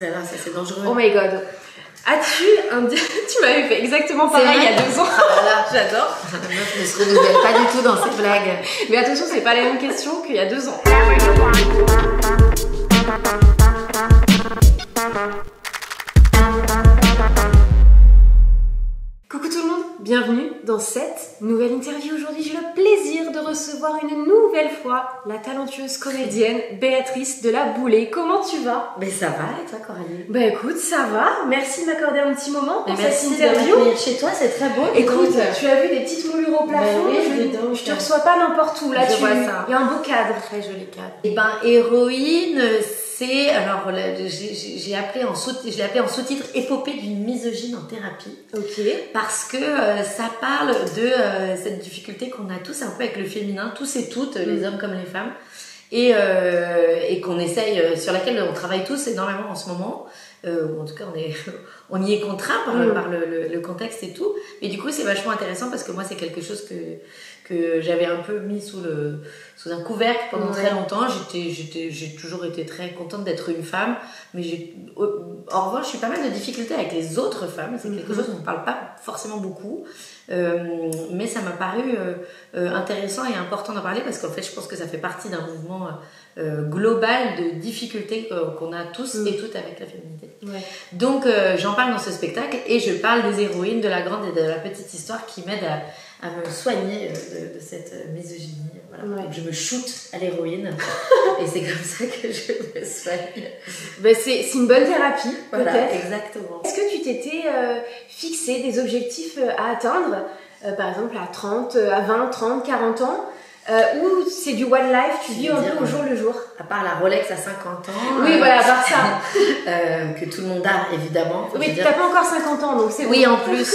Là, ça c'est dangereux. Oh my god. As-tu un... Tu m'avais fait exactement pareil il y a 2 ans. Ah là, J'adore. la meuf ne se renouvelle pas du tout dans ses blagues. Mais attention, c'est pas la même question qu'il y a 2 ans. Coucou tout le monde, bienvenue dans cette nouvelle interview. Aujourd'hui, j'ai le plaisir de recevoir une nouvelle fois la talentueuse comédienne Béatrice de la Boulée. Comment tu vas? Mais ça va et toi, Coralie? Bah écoute, ça va. Merci de m'accorder un petit moment pour cette merci interview. de venir chez toi, c'est très beau. Écoute, tu as vu des petites moulures au plafond? oui, je te reçois pas n'importe où. Là, je vois ça. Il y a un beau cadre. Très joli cadre. Et ben, héroïne, c'est alors j'ai appelé en sous-titre épopée d'une misogyne en thérapie. Ok. Parce que ça parle de cette difficulté qu'on a tous un peu avec le féminin, tous et toutes, les hommes comme les femmes, et qu'on essaye, sur laquelle on travaille tous énormément en ce moment. En tout cas, on y est contraint par le contexte et tout. Mais du coup, c'est vachement intéressant parce que moi, c'est quelque chose que j'avais un peu mis sous un couvercle pendant très longtemps. J'ai toujours été très contente d'être une femme, mais en revanche, j'ai pas mal de difficultés avec les autres femmes. C'est quelque chose dont on ne parle pas forcément beaucoup, mais ça m'a paru intéressant et important d'en parler parce qu'en fait, je pense que ça fait partie d'un mouvement global de difficultés qu'on a tous et toutes avec la féminité. Ouais. Donc, j'en parle dans ce spectacle et je parle des héroïnes, de la grande et de la petite histoire qui m'aident à me soigner de cette misogynie. Voilà. Ouais. Donc je me shoot à l'héroïne et c'est comme ça que je me soigne. Ben c'est une bonne thérapie, Voilà, peut-être. exactement. Est-ce que tu t'étais fixé des objectifs à atteindre, par exemple à 30, à 20, 30, 40 ans, ou c'est du one life, tu vis un peu au jour le jour? À part la Rolex à 50 ans. Oui, voilà, à part ça. Que tout le monde a, évidemment. Oui, t'as pas encore 50 ans, donc c'est bon. Oui, en plus.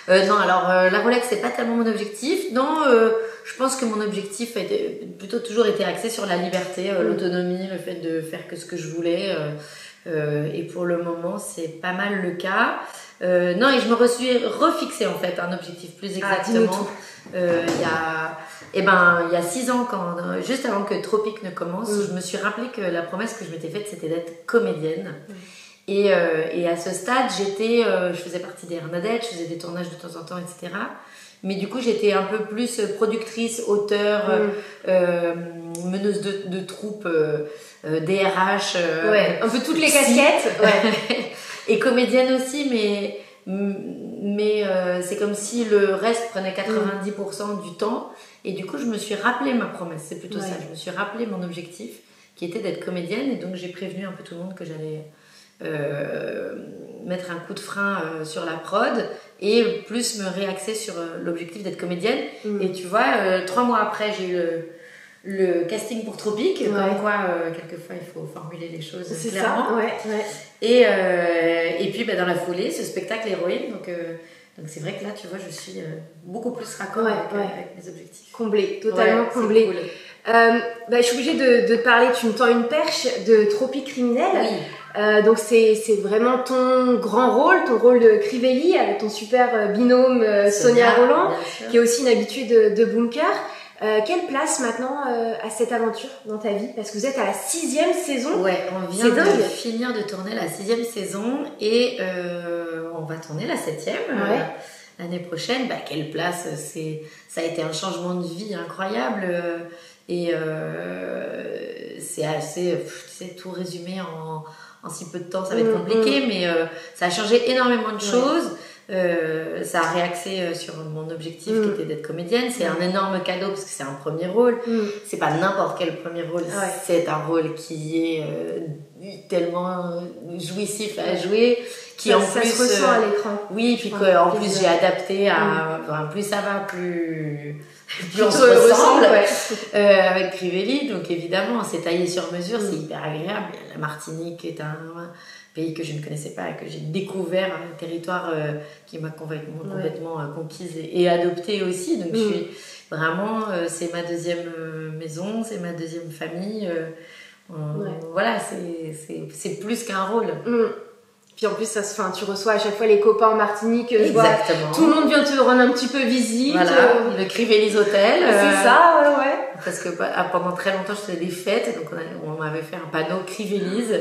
Non, alors la Rolex, c'est pas tellement mon objectif. Non, je pense que mon objectif a plutôt toujours été axé sur la liberté, l'autonomie, le fait de faire que ce que je voulais. Et pour le moment, c'est pas mal le cas. Non, et je me suis refixé en fait un objectif plus exactement. Il y a 6 ans, juste avant que Tropique ne commence, je me suis rappelé que la promesse que je m'étais faite, c'était d'être comédienne. Et à ce stade, je faisais partie des Hernadettes, je faisais des tournages de temps en temps, etc. Mais du coup, j'étais un peu plus productrice, auteure, meneuse de troupe, DRH. Un peu toutes les casquettes. Ouais. Et comédienne aussi, mais c'est comme si le reste prenait 90% du temps. Et du coup, je me suis rappelé ma promesse, c'est plutôt ça. Je me suis rappelé mon objectif, qui était d'être comédienne. Et donc, j'ai prévenu un peu tout le monde que j'allais mettre un coup de frein sur la prod et plus me réaxer sur l'objectif d'être comédienne. Et tu vois, 3 mois après, j'ai eu le casting pour Tropique, comme quoi quelquefois il faut formuler les choses clairement. Et puis dans la foulée, ce spectacle héroïne, donc c'est vrai que là, tu vois, je suis beaucoup plus raccord avec mes objectifs. Comblée, totalement comblée. Cool. Je suis obligée de te parler, tu me tends une perche de Tropique criminel. Oui. Donc c'est vraiment ton grand rôle, ton rôle de Crivelli avec ton super binôme Sonia Roland, qui est aussi une habituée de Bunker. Quelle place maintenant à cette aventure dans ta vie? Parce que vous êtes à la 6e saison. Ouais, on vient de finir de tourner la 6e saison et on va tourner la 7e l'année prochaine. Quelle place, ça a été un changement de vie incroyable et c'est assez, tu sais, tout résumé en si peu de temps, ça va être compliqué, mais ça a changé énormément de choses. Ça a réaxé sur mon objectif qui était d'être comédienne. C'est un énorme cadeau parce que c'est un premier rôle. C'est pas n'importe quel premier rôle, c'est un rôle qui est tellement jouissif à jouer, qui ça se ressent à l'écran. Oui, puis en plus j'ai adapté à plus ça va, plus on se ressemble avec Crivelli, donc évidemment c'est taillé sur mesure, c'est hyper agréable. La Martinique est un pays que je ne connaissais pas et que j'ai découvert, un territoire qui m'a complètement conquise et adoptée aussi, donc je suis vraiment, c'est ma deuxième maison, c'est ma deuxième famille. Voilà, c'est plus qu'un rôle. Puis en plus, tu reçois à chaque fois les copains en Martinique. Je vois, tout le monde vient te rendre un petit peu visite. Voilà, le Crivelli's Hotel. C'est ça, ouais. Parce que pendant très longtemps, je faisais des fêtes. Donc on m'avait fait un panneau Crivelli's.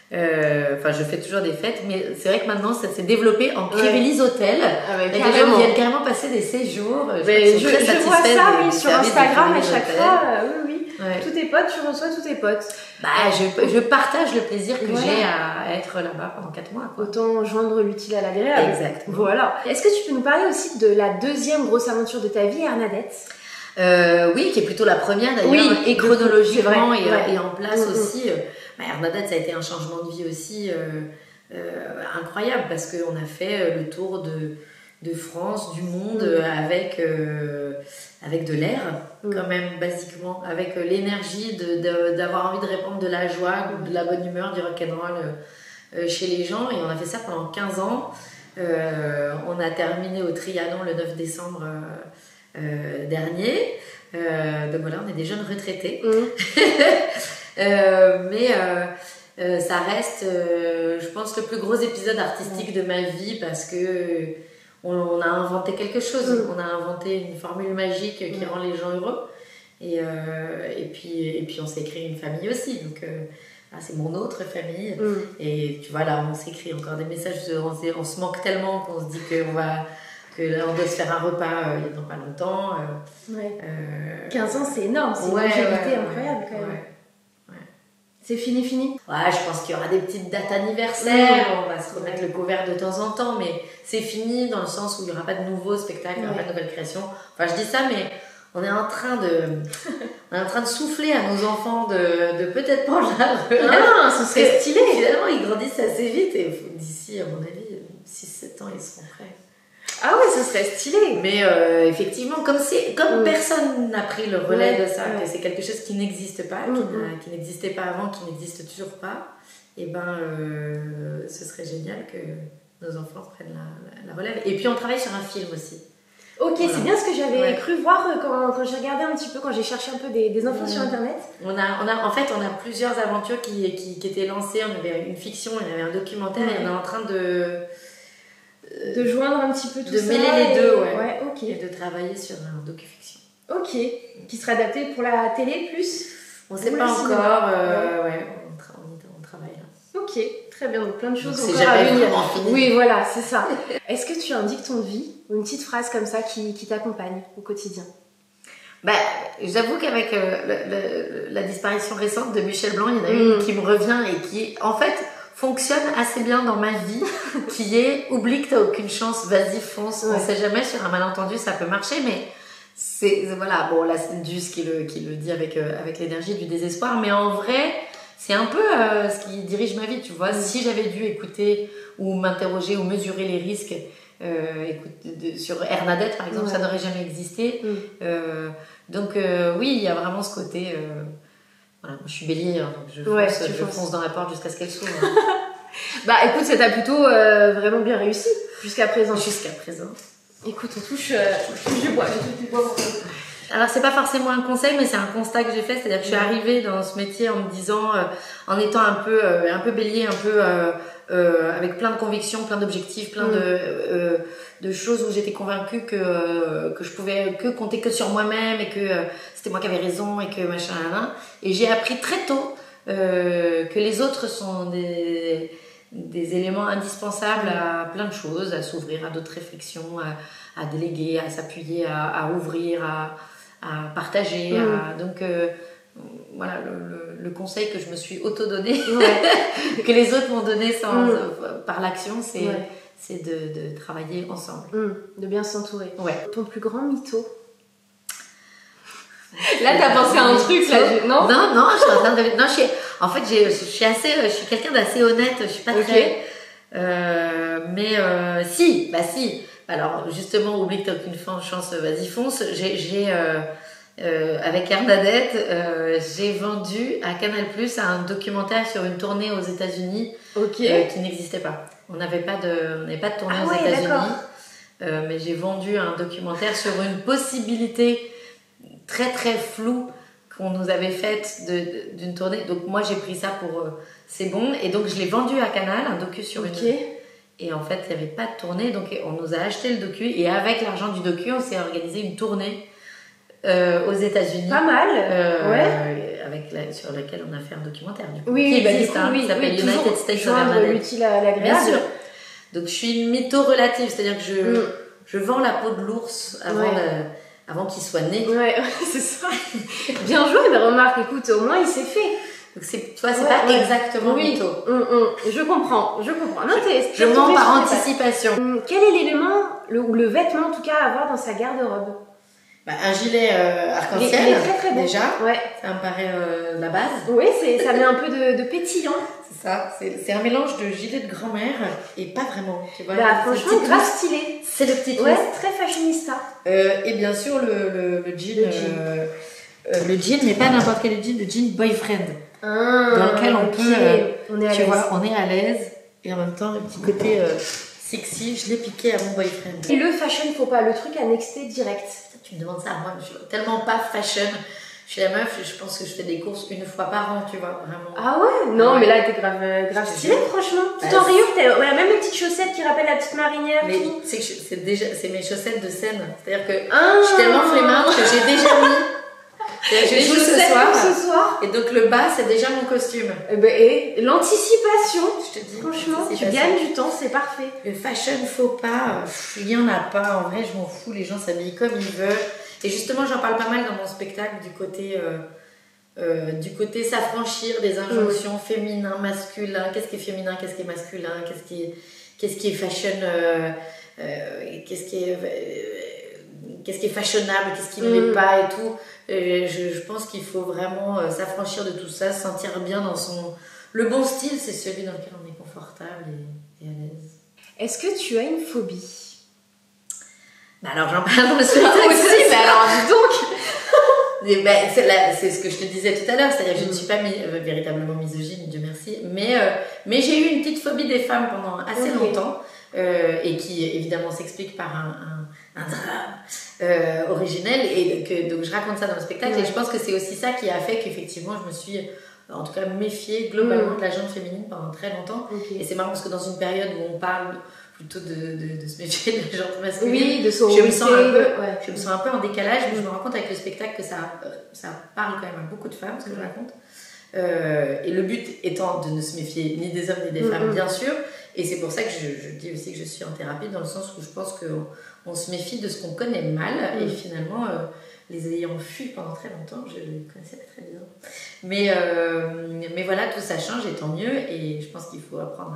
Enfin, je fais toujours des fêtes, mais c'est vrai que maintenant, ça s'est développé en Crivellis Hôtel. Ouais, Les gens viennent carrément passer des séjours. Je vois ça, oui, sur Instagram à chaque fois. Oui. Ouais. Tous tes potes, tu reçois tous tes potes. Bah, je partage le plaisir que j'ai à être là-bas pendant 4 mois. Quoi. Autant joindre l'utile à l'agréable. Exactement. Voilà. Est-ce que tu peux nous parler aussi de la deuxième grosse aventure de ta vie, Hernadette? Oui, qui est plutôt la première d'ailleurs, et chronologiquement et en place aussi. Hernadette, ça a été un changement de vie aussi incroyable parce qu'on a fait le tour de France, du monde, avec de l'air, quand même, basiquement, avec l'énergie d'avoir envie de répandre de la joie, de la bonne humeur, du rock'n'roll chez les gens. Et on a fait ça pendant 15 ans. On a terminé au Trianon le 9 décembre dernier. Donc voilà, on est des jeunes retraités. Mais ça reste, je pense, le plus gros épisode artistique de ma vie parce que on a inventé quelque chose. On a inventé une formule magique qui rend les gens heureux. Et puis on s'est créé une famille aussi. Donc c'est mon autre famille. Et tu vois, là, on s'écrit encore des messages. On se manque tellement qu'on se dit que là, on doit se faire un repas dans pas longtemps. 15 ans, c'est énorme. C'est une longévité incroyable quand même. C'est fini. Ouais, je pense qu'il y aura des petites dates anniversaires, on va se remettre le couvert de temps en temps, mais c'est fini dans le sens où il n'y aura pas de nouveaux spectacles, il n'y aura pas de nouvelles créations. Enfin, je dis ça, mais on est en train de souffler à nos enfants de peut-être prendre la relève. Ah, ce serait stylé. Finalement, ils grandissent assez vite et d'ici, à mon avis, 6-7 ans, ils seront prêts. Ah oui, ce serait stylé. Mais effectivement, comme personne n'a pris le relais de ça, que c'est quelque chose qui n'existe pas, qui n'existait pas avant, qui n'existe toujours pas, et ce serait génial que nos enfants prennent la relève. Et puis on travaille sur un film aussi. Ok, voilà. C'est bien ce que j'avais cru voir quand j'ai regardé un petit peu, quand j'ai cherché un peu des infos sur internet. On a plusieurs aventures qui étaient lancées. On avait une fiction, il y avait un documentaire, et on est en train de joindre un petit peu tout ça. De mêler les deux, okay. Et de travailler sur un docu-fiction. Ok. Qui sera adapté pour la télé plus? On ne sait pas encore. On travaille là. Ok, très bien. Donc plein de choses encore à venir. Oui, voilà, c'est ça. Est-ce que tu as un dicton de vie ou une petite phrase comme ça qui t'accompagne au quotidien? J'avoue qu'avec la disparition récente de Michel Blanc, il y en a une qui me revient et qui, en fait, fonctionne assez bien dans ma vie, qui est oublie que t'as aucune chance, vas-y fonce, on sait jamais, sur un malentendu ça peut marcher, mais voilà, bon là c'est Duss qui le dit avec l'énergie du désespoir, mais en vrai c'est un peu ce qui dirige ma vie, tu vois. Si j'avais dû écouter ou m'interroger ou mesurer les risques sur Hernadette par exemple, ça n'aurait jamais existé. Donc oui, il y a vraiment ce côté voilà, je suis bélier, hein, donc je fonce dans la porte jusqu'à ce qu'elle s'ouvre. Écoute, ça t'a plutôt vraiment bien réussi jusqu'à présent. Écoute, on touche du bois. Alors c'est pas forcément un conseil, mais c'est un constat que j'ai fait, c'est-à-dire que je suis arrivée dans ce métier en me disant, en étant un peu bélier, avec plein de convictions, plein d'objectifs, plein de choses où j'étais convaincue que je pouvais que compter que sur moi-même et que c'était moi qui avais raison et que machin. Et j'ai appris très tôt que les autres sont des éléments indispensables à plein de choses, à s'ouvrir à d'autres réflexions, à déléguer, à s'appuyer, à ouvrir, à partager. Donc voilà le conseil que je me suis auto-donné, que les autres m'ont donné par l'action, c'est de travailler ensemble. De bien s'entourer. Ton plus grand mytho? Là, t'as pensé à un truc, là, non? Non, je suis en train de... Non, je suis quelqu'un d'assez honnête, je suis pas très... si. Alors, justement, oublie que t'as aucune chance, vas-y, fonce. Avec Hernadette, j'ai vendu à Canal+ un documentaire sur une tournée aux États-Unis qui n'existait pas. On n'avait pas de tournée aux États-Unis, mais j'ai vendu un documentaire sur une possibilité très très floue qu'on nous avait faite d'une tournée. Donc moi j'ai pris ça pour c'est bon, et donc je l'ai vendu à Canal, un docu sur une. Et en fait il n'y avait pas de tournée, donc on nous a acheté le docu, et avec l'argent du docu on s'est organisé une tournée aux États-Unis. Pas mal, sur lequel on a fait un documentaire. Du coup, oui, qui bah, existe, du coup, oui, qui s'appelle oui, United States of joindre Bernadette. l'utile à l'agréable. Bien sûr. Donc je suis une mytho relative, c'est-à-dire que je vends la peau de l'ours avant qu'il soit né. Ouais, c'est ça. Bien joué, mais remarque, écoute, au moins il s'est fait. Donc tu vois, c'est pas exactement mytho. Je comprends. Non, je mens par anticipation. Quel est l'élément, ou le vêtement en tout cas, à avoir dans sa garde-robe? Un gilet arc-en-ciel, il est très, très beau. déjà. Ouais. Ça me paraît la base. Oui, ça met un peu de pétillant. C'est ça. C'est un mélange de gilet de grand-mère et pas vraiment. Tu vois, franchement, grave stylé. C'est le petit twist. Ouais, très fashionista. Et bien sûr, le jean. Le jean, mais pas n'importe quel jean, le jean boyfriend. Dans lequel on peut. On est à l'aise. Et en même temps, le petit côté sexy, je l'ai piqué à mon boyfriend. Et le fashion, faut pas, le truc annexé direct. Tu me demandes ça à moi, je suis tellement pas fashion. Je suis la meuf, je pense que je fais des courses une fois par an, tu vois, vraiment. Ah ouais? Non, mais là, t'es grave stylée, franchement. Tout en rayures, t'as même les petites chaussettes qui rappellent la petite marinière. Mais tu sais que c'est mes chaussettes de scène. C'est-à-dire que je suis tellement flemmarde que j'ai déjà mis. Je joue ce soir. Et donc le bas, c'est déjà mon costume. Et l'anticipation. Je te dis. Franchement, tu gagnes du temps, c'est parfait. Le fashion faux pas, il y en a pas. En vrai, je m'en fous. Les gens s'habillent comme ils veulent. Et justement, j'en parle pas mal dans mon spectacle du côté s'affranchir des injonctions féminin, masculin. Qu'est-ce qui est féminin, qu'est-ce qui est masculin, qu'est-ce qui est fashion, qu'est-ce qui est fashionable, qu'est-ce qui ne l'est pas et tout. Je pense qu'il faut vraiment s'affranchir de tout ça, se sentir bien dans son... Le bon style, c'est celui dans lequel on est confortable et à l'aise. Est-ce que tu as une phobie? Alors j'en parle dans le spectacle aussi, mais alors dis donc. C'est ce que je te disais tout à l'heure, c'est-à-dire que je ne suis pas véritablement misogyne, Dieu merci, mais j'ai eu une petite phobie des femmes pendant assez longtemps, et qui évidemment s'explique par un drame originel, et donc je raconte ça dans le spectacle, et je pense que c'est aussi ça qui a fait qu'effectivement je me suis en tout cas méfiée globalement de la gente féminine pendant très longtemps. Et c'est marrant parce que dans une période où on parle plutôt de se méfier de la gente masculine, de je me sens un peu en décalage, mais je me rends compte avec le spectacle que ça parle quand même à beaucoup de femmes, ce que je raconte. Et le but étant de ne se méfier ni des hommes ni des femmes, bien sûr. Et c'est pour ça que je dis aussi que je suis en thérapie, dans le sens où je pense qu'on se méfie de ce qu'on connaît mal, et finalement, les ayant fui pendant très longtemps, je les connaissais pas très bien. Mais voilà, tout ça change, et tant mieux, et je pense qu'il faut apprendre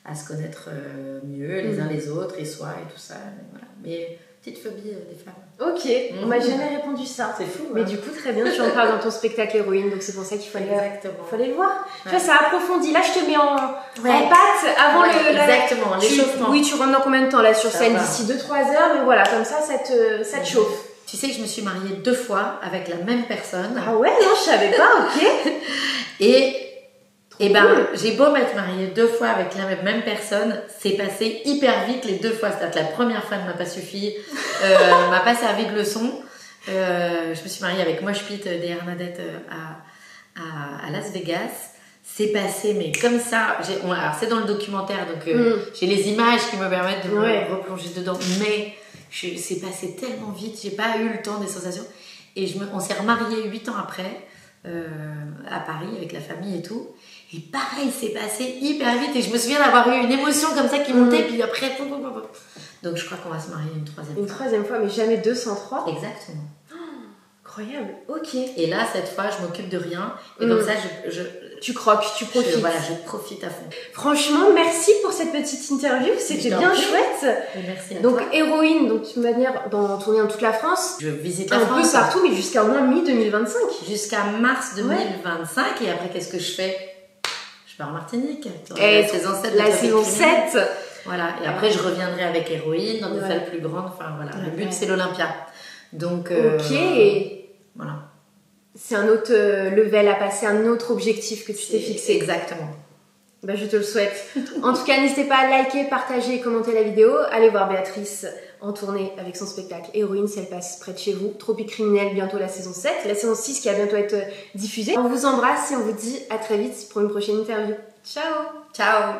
à se connaître mieux les uns les autres, et soi, et tout ça. Mais petite phobie des femmes. Ok, on m'a jamais répondu ça. C'est fou. Mais du coup, très bien, tu en parles dans ton spectacle Héroïne, donc c'est pour ça qu'il fallait le voir. Ouais. Tu vois, ça approfondit. Là, je te mets en pâte avant exactement, l'échauffement. Oui, tu rentres dans combien de temps là sur scène? D'ici 2-3 heures, mais voilà, comme ça te chauffe. Tu sais que je me suis mariée 2 fois avec la même personne. Ah ouais, non, je savais pas, ok. Et j'ai beau m'être mariée 2 fois avec la même personne, c'est passé hyper vite les 2 fois. C'est-à-dire que la première fois ne m'a pas suffi, m'a pas servi de leçon. Je me suis mariée avec Mosh Pit des Bernadette à Las Vegas. C'est passé, mais comme ça. Alors c'est dans le documentaire, donc j'ai les images qui me permettent de me replonger dedans. Mais c'est passé tellement vite, j'ai pas eu le temps des sensations. Et on s'est remariés 8 ans après à Paris avec la famille et tout. Et pareil, c'est passé hyper vite, et je me souviens d'avoir eu une émotion comme ça qui montait, puis après... Donc je crois qu'on va se marier une 3e fois. Une 3e fois, mais jamais 203. Exactement. Incroyable, ok. Et là, cette fois, je m'occupe de rien, et comme ça, tu croques, tu profites. Je profite à fond. Franchement, merci pour cette petite interview, c'était bien chouette. Et merci à donc, toi. Héroïne, donc de toute manière, tourner dans toute la France. Je visite la France. Un peu partout, mais jusqu'à au moins mi-2025. Jusqu'à mars 2025, et après, qu'est-ce que je fais? Je pars en Martinique. La saison 7. La saison 7. Voilà, et après, je reviendrai avec Héroïne dans des salles plus grandes. Enfin, voilà, le but, c'est l'Olympia. Donc, ok. Voilà. C'est un autre level à passer, un autre objectif que tu t'es fixé. Exactement. Je te le souhaite. En tout cas, n'hésitez pas à liker, partager et commenter la vidéo. Allez voir Béatrice en tournée avec son spectacle Héroïne, si elle passe près de chez vous. Tropique criminel, bientôt la saison 7. La saison 6 qui va bientôt être diffusée. On vous embrasse et on vous dit à très vite pour une prochaine interview. Ciao. Ciao.